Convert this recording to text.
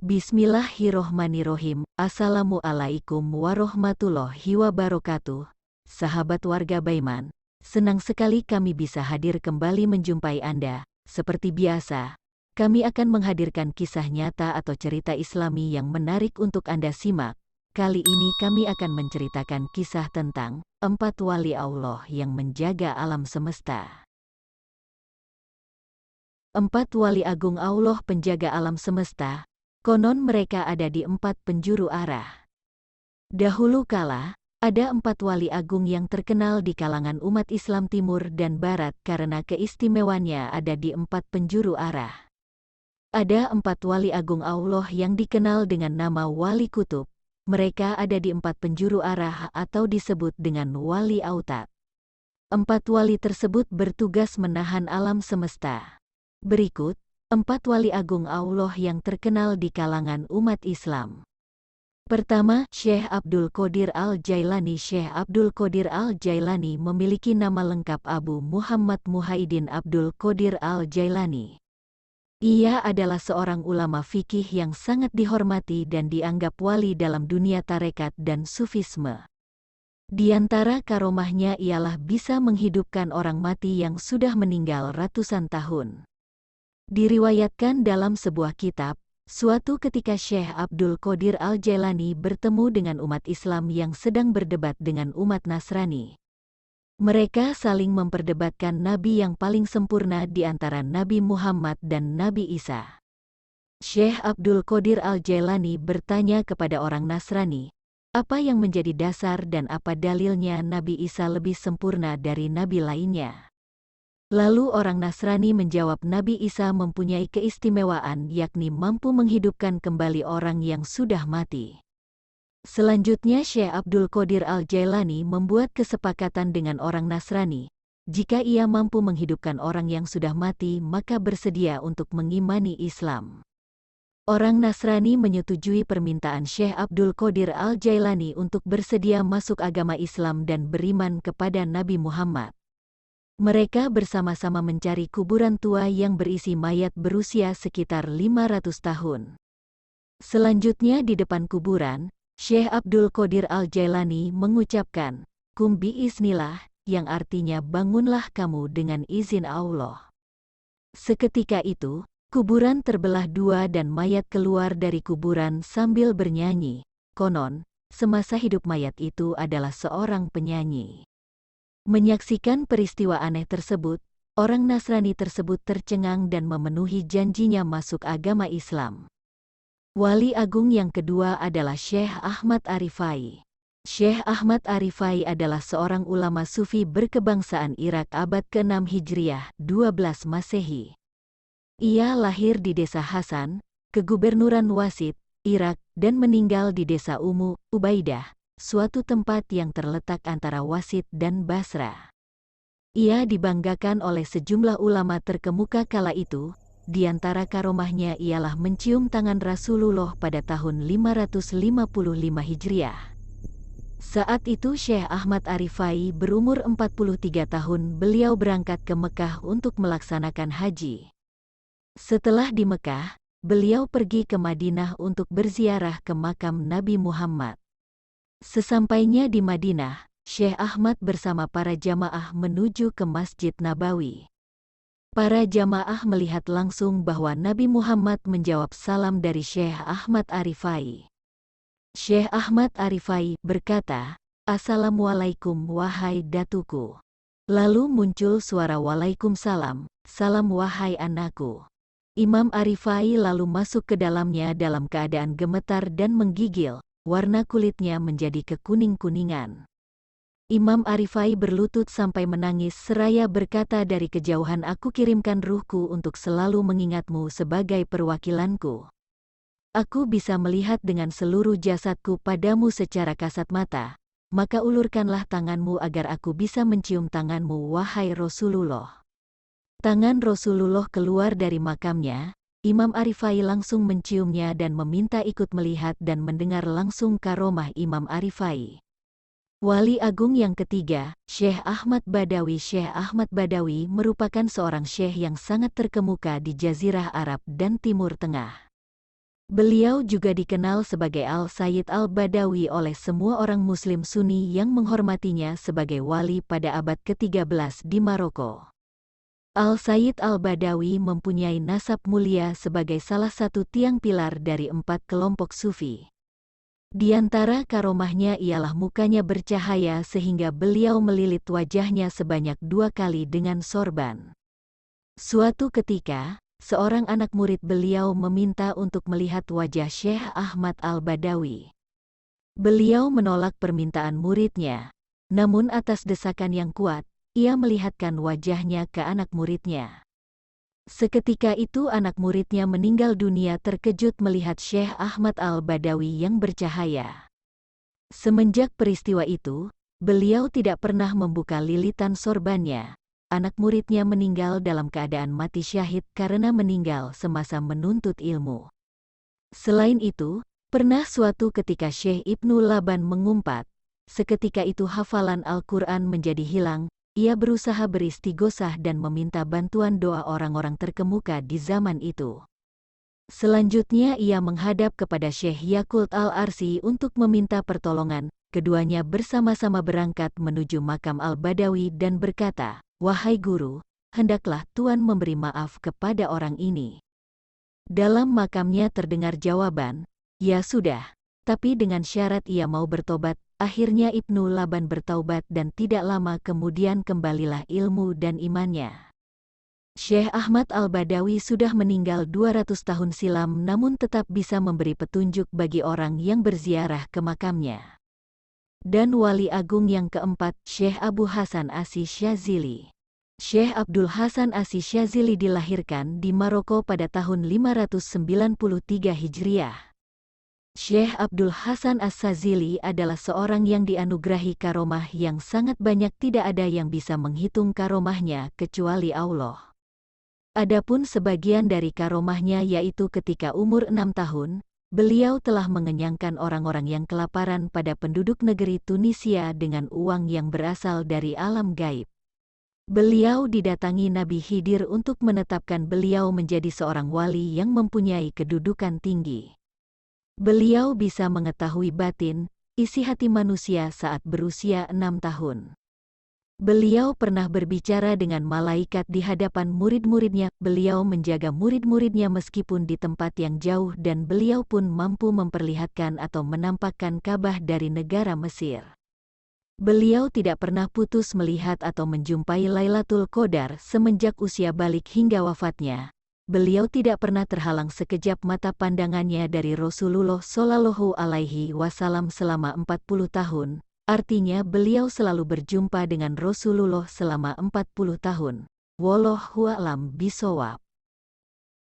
Bismillahirrohmanirrohim. Assalamualaikum warahmatullahi wabarakatuh. Sahabat warga Baiman, senang sekali kami bisa hadir kembali menjumpai Anda. Seperti biasa, kami akan menghadirkan kisah nyata atau cerita Islami yang menarik untuk Anda simak. Kali ini kami akan menceritakan kisah tentang 4 wali Allah yang menjaga alam semesta. 4 wali agung Allah penjaga alam semesta. Konon mereka ada di 4 penjuru arah. Dahulu kala, ada 4 wali agung yang terkenal di kalangan umat Islam Timur dan Barat karena keistimewaannya ada di 4 penjuru arah. Ada 4 wali agung Allah yang dikenal dengan nama Wali Kutub. Mereka ada di 4 penjuru arah atau disebut dengan Wali Autat. 4 wali tersebut bertugas menahan alam semesta. Berikut 4 wali agung Allah yang terkenal di kalangan umat Islam. Pertama, Syekh Abdul Qadir Al-Jailani. Syekh Abdul Qadir Al-Jailani memiliki nama lengkap Abu Muhammad Muhaiddin Abdul Qadir Al-Jailani. Ia adalah seorang ulama fikih yang sangat dihormati dan dianggap wali dalam dunia tarekat dan sufisme. Di antara karomahnya ialah bisa menghidupkan orang mati yang sudah meninggal ratusan tahun. Diriwayatkan dalam sebuah kitab, suatu ketika Syekh Abdul Qadir Al-Jailani bertemu dengan umat Islam yang sedang berdebat dengan umat Nasrani. Mereka saling memperdebatkan nabi yang paling sempurna di antara Nabi Muhammad dan Nabi Isa. Syekh Abdul Qadir Al-Jailani bertanya kepada orang Nasrani, apa yang menjadi dasar dan apa dalilnya Nabi Isa lebih sempurna dari nabi lainnya? Lalu orang Nasrani menjawab Nabi Isa mempunyai keistimewaan yakni mampu menghidupkan kembali orang yang sudah mati. Selanjutnya Syekh Abdul Qadir Al-Jailani membuat kesepakatan dengan orang Nasrani. Jika ia mampu menghidupkan orang yang sudah mati maka bersedia untuk mengimani Islam. Orang Nasrani menyetujui permintaan Syekh Abdul Qadir Al-Jailani untuk bersedia masuk agama Islam dan beriman kepada Nabi Muhammad. Mereka bersama-sama mencari kuburan tua yang berisi mayat berusia sekitar 500 tahun. Selanjutnya di depan kuburan, Syekh Abdul Qadir Al-Jailani mengucapkan, "Kum biiznillah," yang artinya bangunlah kamu dengan izin Allah. Seketika itu, kuburan terbelah dua dan mayat keluar dari kuburan sambil bernyanyi. Konon, semasa hidup mayat itu adalah seorang penyanyi. Menyaksikan peristiwa aneh tersebut, orang Nasrani tersebut tercengang dan memenuhi janjinya masuk agama Islam. Wali agung yang kedua adalah Syekh Ahmad Arifai. Syekh Ahmad Arifai adalah seorang ulama sufi berkebangsaan Irak abad ke-6 Hijriah, 12 Masehi. Ia lahir di desa Hasan, Kegubernuran Wasit, Irak, dan meninggal di desa Ubaidah, suatu tempat yang terletak antara Wasit dan Basra. Ia dibanggakan oleh sejumlah ulama terkemuka kala itu, di antara karomahnya ialah mencium tangan Rasulullah pada tahun 555 Hijriah. Saat itu Syekh Ahmad Arifai berumur 43 tahun. Beliau berangkat ke Mekah untuk melaksanakan haji. Setelah di Mekah, beliau pergi ke Madinah untuk berziarah ke makam Nabi Muhammad. Sesampainya di Madinah, Syekh Ahmad bersama para jamaah menuju ke Masjid Nabawi. Para jamaah melihat langsung bahwa Nabi Muhammad menjawab salam dari Syekh Ahmad Arifai. Syekh Ahmad Arifai berkata, "Assalamualaikum wahai datuku." Lalu muncul suara "Waalaikumsalam, salam wahai anakku." Imam Arifai lalu masuk ke dalamnya dalam keadaan gemetar dan menggigil. Warna kulitnya menjadi kekuning-kuningan. Imam Arifai berlutut sampai menangis seraya berkata, "Dari kejauhan aku kirimkan ruhku untuk selalu mengingatmu sebagai perwakilanku. Aku bisa melihat dengan seluruh jasadku padamu secara kasat mata, maka ulurkanlah tanganmu agar aku bisa mencium tanganmu wahai Rasulullah." Tangan Rasulullah keluar dari makamnya. Imam Arifai langsung menciumnya dan meminta ikut melihat dan mendengar langsung karomah Imam Arifai. Wali agung yang ketiga, Syekh Ahmad Badawi. Syekh Ahmad Badawi merupakan seorang syekh yang sangat terkemuka di Jazirah Arab dan Timur Tengah. Beliau juga dikenal sebagai Al-Sayyid Al-Badawi oleh semua orang Muslim Sunni yang menghormatinya sebagai wali pada abad ke-13 di Maroko. Al-Sayyid Al-Badawi mempunyai nasab mulia sebagai salah satu tiang pilar dari 4 kelompok sufi. Di antara karomahnya ialah mukanya bercahaya sehingga beliau melilit wajahnya sebanyak 2 kali dengan sorban. Suatu ketika, seorang anak murid beliau meminta untuk melihat wajah Syekh Ahmad Al-Badawi. Beliau menolak permintaan muridnya, namun atas desakan yang kuat, ia melihatkan wajahnya ke anak muridnya. Seketika itu anak muridnya meninggal dunia terkejut melihat Syekh Ahmad Al-Badawi yang bercahaya. Semenjak peristiwa itu, beliau tidak pernah membuka lilitan sorbannya. Anak muridnya meninggal dalam keadaan mati syahid karena meninggal semasa menuntut ilmu. Selain itu, pernah suatu ketika Syekh Ibnu Laban mengumpat, seketika itu hafalan Al-Quran menjadi hilang. Ia berusaha beristighosah dan meminta bantuan doa orang-orang terkemuka di zaman itu. Selanjutnya ia menghadap kepada Syekh Yakult Al-Arsi untuk meminta pertolongan. Keduanya bersama-sama berangkat menuju makam Al-Badawi dan berkata, "Wahai guru, hendaklah Tuan memberi maaf kepada orang ini." Dalam makamnya terdengar jawaban, "Ya sudah, tapi dengan syarat ia mau bertobat." Akhirnya Ibnu Laban bertaubat dan tidak lama kemudian kembalilah ilmu dan imannya. Syekh Ahmad Al-Badawi sudah meninggal 200 tahun silam namun tetap bisa memberi petunjuk bagi orang yang berziarah ke makamnya. Dan wali agung yang keempat, Syekh Abu Hasan Asy-Syadzili. Syekh Abdul Hasan Asy-Syadzili dilahirkan di Maroko pada tahun 593 Hijriah. Syekh Abdul Hasan Asy-Syadzili adalah seorang yang dianugerahi karomah yang sangat banyak, tidak ada yang bisa menghitung karomahnya kecuali Allah. Adapun sebagian dari karomahnya yaitu ketika umur 6 tahun, beliau telah mengenyangkan orang-orang yang kelaparan pada penduduk negeri Tunisia dengan uang yang berasal dari alam gaib. Beliau didatangi Nabi Khidir untuk menetapkan beliau menjadi seorang wali yang mempunyai kedudukan tinggi. Beliau bisa mengetahui batin, isi hati manusia saat berusia 6 tahun. Beliau pernah berbicara dengan malaikat di hadapan murid-muridnya. Beliau menjaga murid-muridnya meskipun di tempat yang jauh dan beliau pun mampu memperlihatkan atau menampakkan Ka'bah dari negara Mesir. Beliau tidak pernah putus melihat atau menjumpai Lailatul Qadar semenjak usia balik hingga wafatnya. Beliau tidak pernah terhalang sekejap mata pandangannya dari Rasulullah Shallallahu Alaihi Wasallam selama 40 tahun. Artinya beliau selalu berjumpa dengan Rasulullah selama 40 tahun. Wallahu a'lam bishawab.